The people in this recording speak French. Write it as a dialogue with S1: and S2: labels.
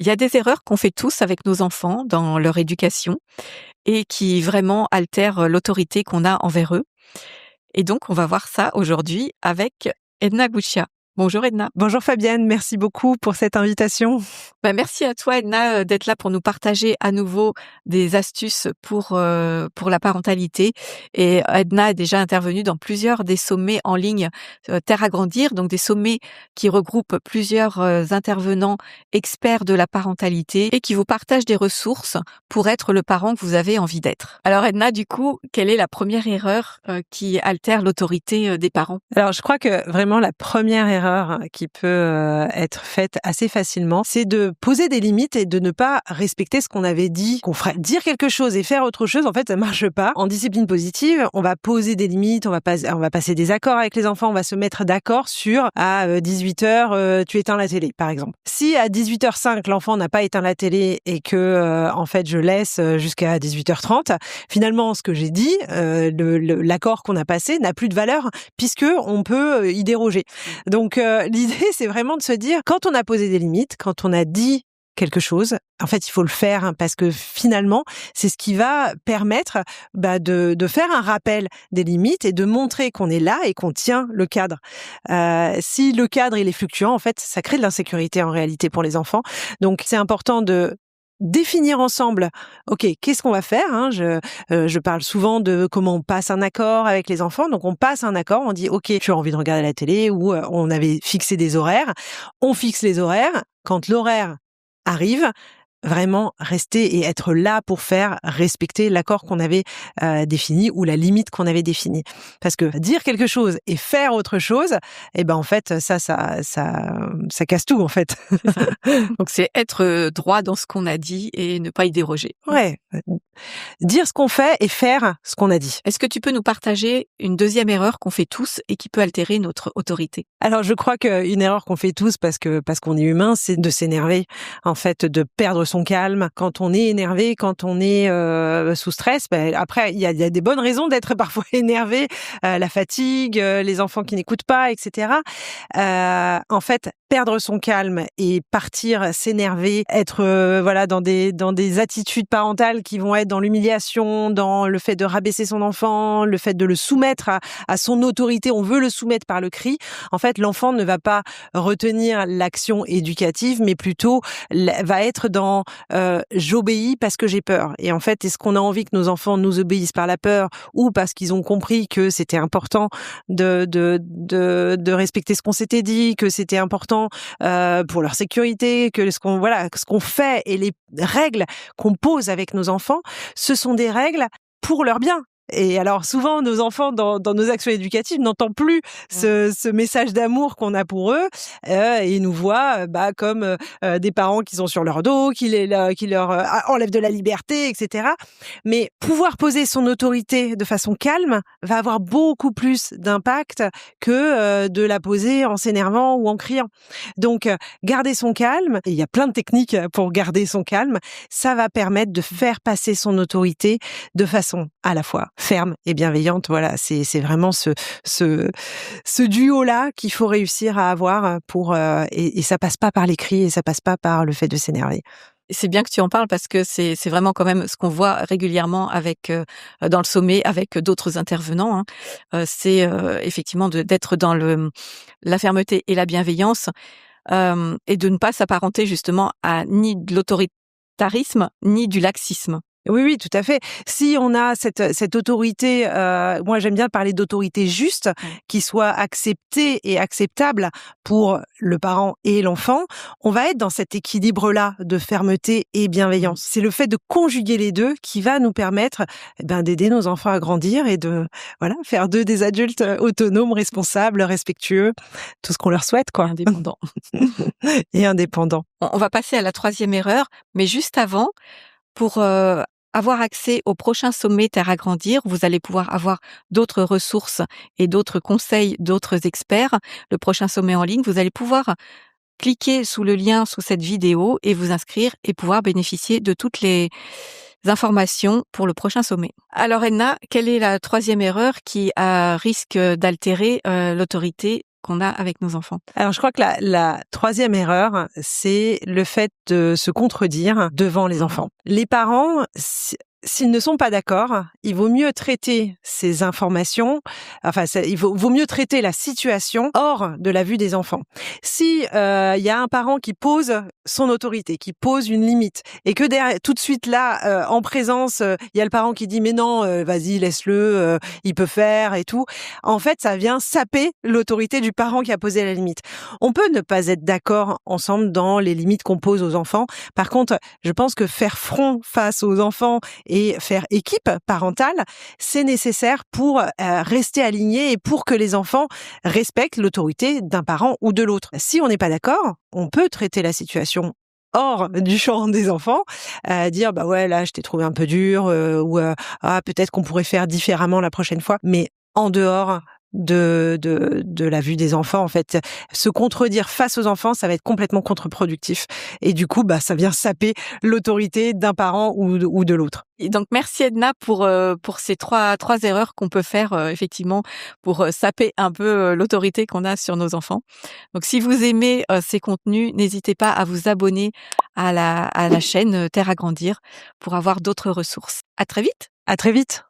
S1: Il y a des erreurs qu'on fait tous avec nos enfants dans leur éducation et qui vraiment altèrent l'autorité qu'on a envers eux. Et donc, on va voir ça aujourd'hui avec Edna Gouchia. Bonjour Edna.
S2: Bonjour Fabienne, merci beaucoup pour cette invitation.
S1: Merci à toi Edna d'être là pour nous partager à nouveau des astuces pour la parentalité. Et Edna est déjà intervenue dans plusieurs des sommets en ligne Terre à grandir, donc des sommets qui regroupent plusieurs intervenants experts de la parentalité et qui vous partagent des ressources pour être le parent que vous avez envie d'être. Alors Edna, du coup, quelle est la première erreur qui altère l'autorité des parents?
S2: Alors je crois que vraiment la première erreur qui peut être faite assez facilement, c'est de poser des limites et de ne pas respecter ce qu'on avait dit, qu'on ferait. Dire quelque chose et faire autre chose, en fait, ça marche pas. En discipline positive, on va poser des limites, on va passer des accords avec les enfants, on va se mettre d'accord sur à 18h, tu éteins la télé, par exemple. Si à 18h05, l'enfant n'a pas éteint la télé et que en fait je laisse jusqu'à 18h30, finalement ce que j'ai dit, l'accord qu'on a passé n'a plus de valeur puisque on peut y déroger. Donc l'idée, c'est vraiment de se dire, quand on a posé des limites, quand on a dit quelque chose, en fait, il faut le faire parce que finalement, c'est ce qui va permettre de faire un rappel des limites et de montrer qu'on est là et qu'on tient le cadre. Si le cadre il est fluctuant, en fait, ça crée de l'insécurité en réalité pour les enfants. Donc, c'est important de définir ensemble, ok, qu'est-ce qu'on va faire, je parle souvent de comment on passe un accord avec les enfants. Donc on passe un accord, on dit ok, tu as envie de regarder la télé, ou on avait fixé des horaires, on fixe les horaires. Quand l'horaire arrive, vraiment rester et être là pour faire respecter l'accord qu'on avait défini ou la limite qu'on avait définie. Parce que dire quelque chose et faire autre chose, en fait ça casse tout en fait.
S1: C'est ça. Donc c'est être droit dans ce qu'on a dit et ne pas y déroger.
S2: Ouais. Dire ce qu'on fait et faire ce qu'on a dit.
S1: Est-ce que tu peux nous partager une deuxième erreur qu'on fait tous et qui peut altérer notre autorité?
S2: Alors je crois qu'une erreur qu'on fait tous parce qu'on est humain, c'est de s'énerver, en fait, de perdre son calme. Quand on est énervé, quand on est sous stress, après il y a des bonnes raisons d'être parfois énervé, la fatigue, les enfants qui n'écoutent pas, etc. En fait, perdre son calme et partir s'énerver, être dans des attitudes parentales qui vont être dans l'humiliation, dans le fait de rabaisser son enfant, le fait de le soumettre à son autorité, on veut le soumettre par le cri. En fait, l'enfant ne va pas retenir l'action éducative, mais plutôt va être dans j'obéis parce que j'ai peur. Et en fait, est-ce qu'on a envie que nos enfants nous obéissent par la peur ou parce qu'ils ont compris que c'était important de respecter ce qu'on s'était dit, que c'était important pour leur sécurité, que ce qu'on fait et les règles qu'on pose avec nos enfants, ce sont des règles pour leur bien. Et alors souvent, nos enfants, dans nos actions éducatives, n'entendent plus ce message d'amour qu'on a pour eux et ils nous voient comme des parents qui sont sur leur dos, qui leur enlèvent de la liberté, etc. Mais pouvoir poser son autorité de façon calme va avoir beaucoup plus d'impact que de la poser en s'énervant ou en criant. Donc, garder son calme, et il y a plein de techniques pour garder son calme, ça va permettre de faire passer son autorité de façon à la fois ferme et bienveillante. Voilà, c'est vraiment ce duo-là qu'il faut réussir à avoir et ça passe pas par les cris et ça passe pas par le fait de s'énerver.
S1: C'est bien que tu en parles parce que c'est vraiment quand même ce qu'on voit régulièrement avec dans le sommet avec d'autres intervenants. C'est effectivement d'être dans la fermeté et la bienveillance et de ne pas s'apparenter justement à ni de l'autoritarisme ni du laxisme.
S2: Oui, tout à fait. Si on a cette autorité, moi j'aime bien parler d'autorité juste, qui soit acceptée et acceptable pour le parent et l'enfant, on va être dans cet équilibre-là de fermeté et bienveillance. C'est le fait de conjuguer les deux qui va nous permettre d'aider nos enfants à grandir et de faire d'eux des adultes autonomes, responsables, respectueux, tout ce qu'on leur souhaite, quoi.
S1: Indépendants.
S2: Et indépendants.
S1: On va passer à la troisième erreur, mais juste avant, pour avoir accès au prochain sommet Terre à grandir, vous allez pouvoir avoir d'autres ressources et d'autres conseils d'autres experts. Le prochain sommet en ligne, vous allez pouvoir cliquer sous le lien sous cette vidéo et vous inscrire et pouvoir bénéficier de toutes les informations pour le prochain sommet. Alors Edna, quelle est la troisième erreur qui risque d'altérer l'autorité qu'on a avec nos enfants.
S2: Alors, je crois que la troisième erreur, c'est le fait de se contredire devant les enfants. Les parents, s'ils ne sont pas d'accord, il vaut mieux traiter ces informations, il vaut mieux traiter la situation hors de la vue des enfants. Si y a un parent qui pose son autorité, qui pose une limite, et que derrière, tout de suite là, en présence, il y a le parent qui dit mais non, vas-y laisse-le, il peut faire et tout. En fait, ça vient saper l'autorité du parent qui a posé la limite. On peut ne pas être d'accord ensemble dans les limites qu'on pose aux enfants. Par contre, je pense que faire front face aux enfants et faire équipe parentale, c'est nécessaire pour rester aligné et pour que les enfants respectent l'autorité d'un parent ou de l'autre. Si on n'est pas d'accord, on peut traiter la situation hors du champ des enfants, dire bah ouais là je t'ai trouvé un peu dur ou peut-être qu'on pourrait faire différemment la prochaine fois, mais en dehors de la vue des enfants, en fait. Se contredire face aux enfants, ça va être complètement contre-productif. Et du coup, ça vient saper l'autorité d'un parent ou de l'autre.
S1: Et donc, merci Edna pour ces trois erreurs qu'on peut faire, effectivement, pour saper un peu l'autorité qu'on a sur nos enfants. Donc, si vous aimez ces contenus, n'hésitez pas à vous abonner à la chaîne Terre à grandir pour avoir d'autres ressources. À très vite!
S2: À très vite!